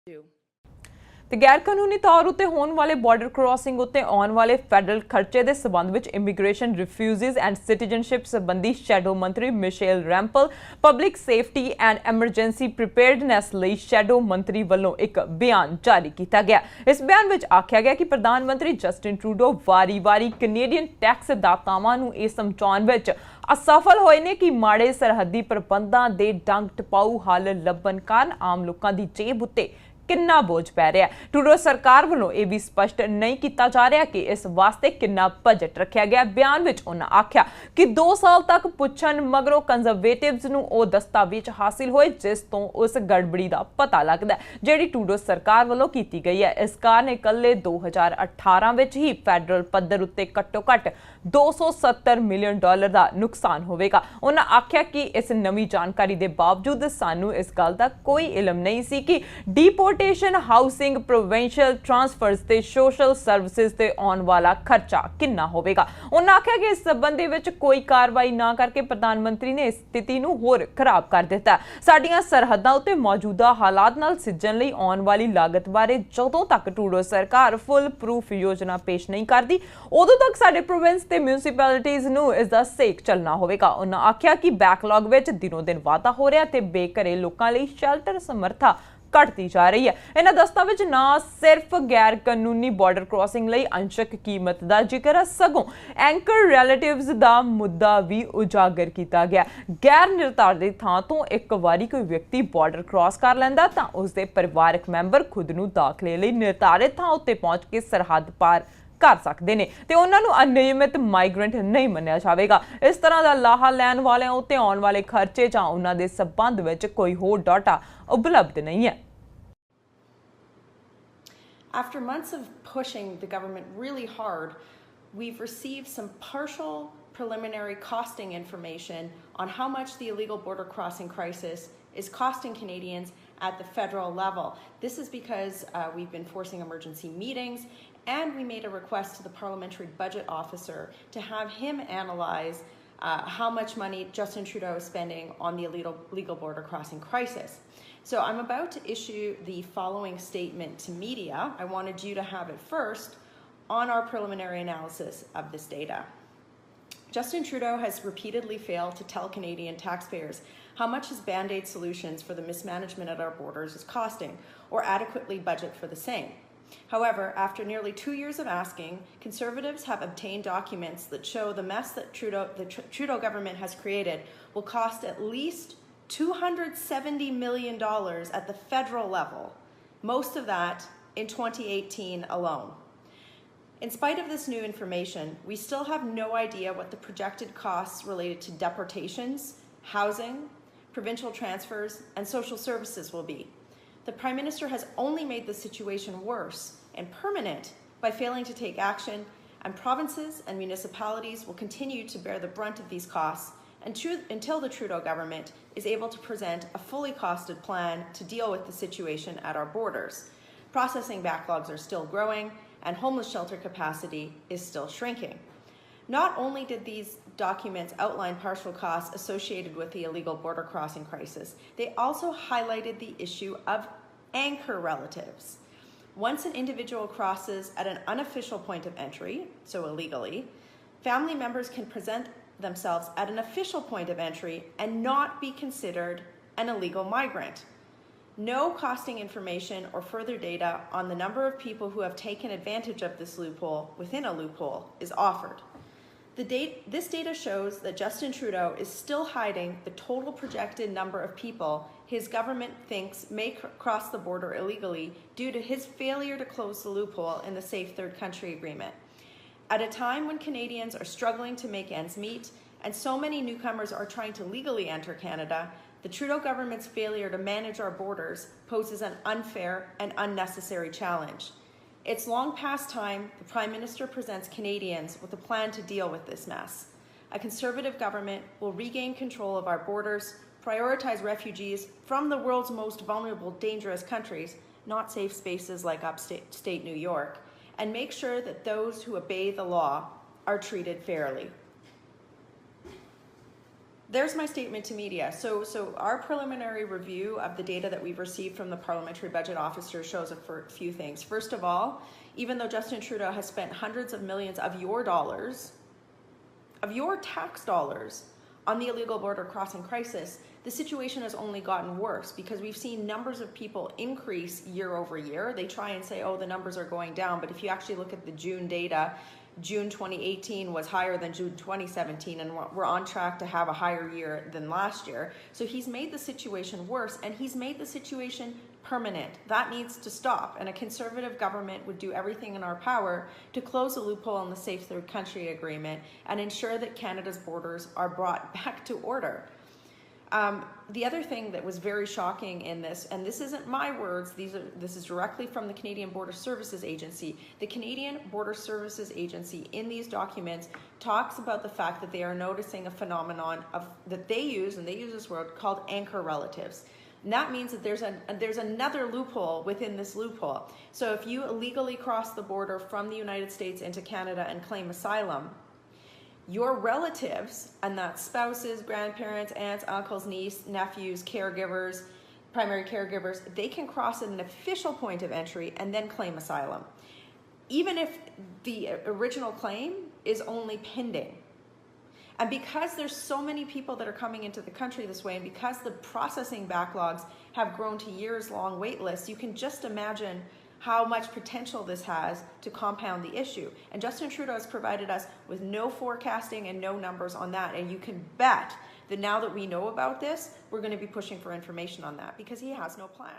do. ਤੇ ਗੈਰ ਕਾਨੂੰਨੀ ਤੌਰ ਉੱਤੇ ਹੋਣ ਵਾਲੇ ਬਾਰਡਰ ਕ੍ਰਾਸਿੰਗ ਉੱਤੇ ਆਉਣ ਵਾਲੇ ਫੈਡਰਲ ਖਰਚੇ ਦੇ ਸਬੰਧ ਵਿੱਚ ਇਮੀਗ੍ਰੇਸ਼ਨ ਰਿਫਿਊਜ਼ੀਜ਼ ਐਂਡ ਸਿਟੀਜ਼ਨਸ਼ਿਪ ਸੰਬੰਧੀ ਸ਼ੈਡੋ ਮੰਤਰੀ Michelle Rempel public safety and emergency preparedness ਲਈ ਸ਼ੈਡੋ ਮੰਤਰੀ ਵੱਲੋਂ ਇੱਕ ਬਿਆਨ ਜਾਰੀ ਕੀਤਾ ਗਿਆ। ਇਸ ਬਿਆਨ ਵਿੱਚ ਆਖਿਆ ਗਿਆ ਕਿ ਪ੍ਰਧਾਨ ਮੰਤਰੀ ਜਸਟਿਨ ਟਰੂਡੋ ਵਾਰੀ-ਵਾਰੀ ਕੈਨੇਡੀਅਨ ਟੈਕਸ ਦਾਤਾਵਾਂ ਨੂੰ ਇਹ ਸਮਝਾਉਣ ਵਿੱਚ ਅਸਫਲ ਹੋਏ ਨੇ ਕਿ ਮਾੜੇ ਸਰਹੱਦੀ ਪ੍ਰਬੰਧਾਂ ਦੇ ਡੰਗ ਟਪਾਊ ਹੱਲ ਲੱਭਣ ਕਾਰਨ ਆਮ ਲੋਕਾਂ ਦੀ ਜੇਬ ਉੱਤੇ ਕਿੰਨਾ ਬੋਝ ਪੈ ਰਿਹਾ ਹੈ। ਟਰੂਡੋ ਸਰਕਾਰ ਵੱਲੋਂ ਇਹ ਵੀ ਸਪਸ਼ਟ ਨਹੀਂ ਕੀਤਾ ਜਾ ਰਿਹਾ ਕਿ ਇਸ ਵਾਸਤੇ ਕਿੰਨਾ ਬਜਟ ਰੱਖਿਆ ਗਿਆ। ਬਿਆਨ ਵਿੱਚ ਉਹਨਾਂ ਆਖਿਆ ਕਿ 2 ਸਾਲ ਤੱਕ ਪੁੱਛਣ ਮਗਰੋਂ ਕੰਜ਼ਰਵੇਟਿਵਸ ਨੂੰ ਉਹ ਦਸਤਾਵੇਜ਼ ਹਾਸਿਲ ਹੋਏ ਜਿਸ ਤੋਂ ਉਸ ਗੜਬੜੀ ਦਾ ਪਤਾ ਲੱਗਦਾ ਜਿਹੜੀ ਟਰੂਡੋ ਸਰਕਾਰ ਵੱਲੋਂ ਕੀਤੀ ਗਈ ਹੈ। ਇਸ ਕਾਰਨ ਇਕੱਲੇ 2018 ਵਿੱਚ ਹੀ ਫੈਡਰਲ ਪੱਧਰ ਉੱਤੇ ਘੱਟੋ-ਘੱਟ $270 ਮਿਲੀਅਨ ਦਾ ਨੁਕਸਾਨ ਹੋਵੇਗਾ। ਉਹਨਾਂ ਆਖਿਆ ਕਿ ਇਸ ਨਵੀਂ ਜਾਣਕਾਰੀ ਦੇ ਬਾਵਜੂਦ ਸਾਨੂੰ ਇਸ ਗੱਲ ਦਾ ਕੋਈ ਇਲਮ ਨਹੀਂ ਸੀ ਕਿ डिपोर्टेशन हाउसिंग प्रोविंशियल ट्रांसफर्स ते सोशल सर्विसेज ते आने वाला खर्चा कितना होगा। उन्होंने आख्या कि इस संबंधी विच कोई कार्रवाई ना करके प्रधानमंत्री ने इस स्थिति नूं होर खराब कर दिता। साडीआं सरहदां उत्ते मौजूदा हालात नाल सिज्जण लई आउण वाली लागत बारे जदों तक ट्रूडो सरकार फुल प्रूफ योजना पेश नहीं करती उदों तक साडे प्रोविंस ते म्यूनसिपैलिटीज़ नूं इस दा सेक चलना होवेगा। उन्होंने आख्या कि बैकलॉग विच दिनों दिन वाधा हो रहा ते बेघरे लोकां लई शैल्टर समर्था घटती जा रही है। इन्हां दस्तावेज ना सिर्फ गैर कानूनी बॉर्डर क्रॉसिंग लई अंशक कीमत का जिक्र है सगों एंकर रिलेटिव्स का मुद्दा भी उजागर किया गया। गैर निर्धारित थां तो एक बारी कोई व्यक्ति बॉर्डर क्रॉस कर लैंदा तां उसके परिवारक मैंबर खुद नूं दाखले लई निर्धारित थां उत्ते पहुंच के सरहद पार कर सकते हैं ते उन्हां नूं अनियमित माइग्रेंट नहीं मन्निया जावेगा। इस तरह का लाहा लैण वालियां उत्ते आउण वाले खर्चे जां उन्हां दे संबंध विच कोई होर डाटा उपलब्ध नहीं है। After months of pushing the government really hard, we've received some partial preliminary costing information on how much the illegal border crossing crisis is costing Canadians at the federal level. This is because we've been forcing emergency meetings, and we made a request to the parliamentary budget officer to have him analyze how much money Justin Trudeau is spending on the illegal border crossing crisis. So I'm about to issue the following statement to media. I wanted you to have it first on our preliminary analysis of this data. Justin Trudeau has repeatedly failed to tell Canadian taxpayers how much his Band-Aid solutions for the mismanagement at our borders is costing, or adequately budget for the same. However, after nearly 2 years of asking, Conservatives have obtained documents that show the mess that the Trudeau government has created will cost at least $270 million at the federal level, most of that in 2018 alone. In spite of this new information, we still have no idea what the projected costs related to deportations, housing, provincial transfers, and social services will be. The Prime Minister has only made the situation worse and permanent by failing to take action, and provinces and municipalities will continue to bear the brunt of these costs until the Trudeau government is able to present a fully costed plan to deal with the situation at our borders. Processing backlogs are still growing, and homeless shelter capacity is still shrinking. Not only did these documents outline partial costs associated with the illegal border crossing crisis, they also highlighted the issue of anchor relatives. Once an individual crosses at an unofficial point of entry, so illegally, family members can present themselves at an official point of entry and not be considered an illegal migrant. No costing information or further data on the number of people who have taken advantage of this loophole within a loophole is offered. This data shows that Justin Trudeau is still hiding the total projected number of people his government thinks may cross the border illegally due to his failure to close the loophole in the Safe Third Country Agreement. At a time when Canadians are struggling to make ends meet and so many newcomers are trying to legally enter Canada, the Trudeau government's failure to manage our borders poses an unfair and unnecessary challenge. It's long past time the Prime Minister presents Canadians with a plan to deal with this mess. A Conservative government will regain control of our borders, prioritize refugees from the world's most vulnerable, dangerous countries, not safe spaces like upstate New York, and make sure that those who obey the law are treated fairly. There's my statement to media. So our preliminary review of the data that we've received from the Parliamentary Budget Officer shows a few things. First of all, even though Justin Trudeau has spent hundreds of millions of your dollars, of your tax dollars, on the illegal border crossing crisis, the situation has only gotten worse because we've seen numbers of people increase year over year. They try and say, oh, the numbers are going down, but if you actually look at the June data, June 2018 was higher than June 2017, and we're on track to have a higher year than last year. So he's made the situation worse, and he's made the situation permanent. That needs to stop, and a Conservative government would do everything in our power to close the loophole in the Safe Third Country Agreement and ensure that Canada's borders are brought back to order. The other thing that was very shocking in this, and this isn't my words, this is directly from the Canadian Border Services Agency. The Canadian Border Services Agency in these documents talks about the fact that they are noticing a phenomenon that they use, and they use this word, called anchor relatives. And that means that there's another loophole within this loophole. So if you illegally cross the border from the United States into Canada and claim asylum, your relatives, and that's spouses, grandparents, aunts, uncles, nieces, nephews, caregivers, primary caregivers, they can cross at an official point of entry and then claim asylum, even if the original claim is only pending. And because there's so many people that are coming into the country this way, and because the processing backlogs have grown to years-long wait lists, you can just imagine how much potential this has to compound the issue. And Justin Trudeau has provided us with no forecasting and no numbers on that. And you can bet that now that we know about this, we're going to be pushing for information on that because he has no plan.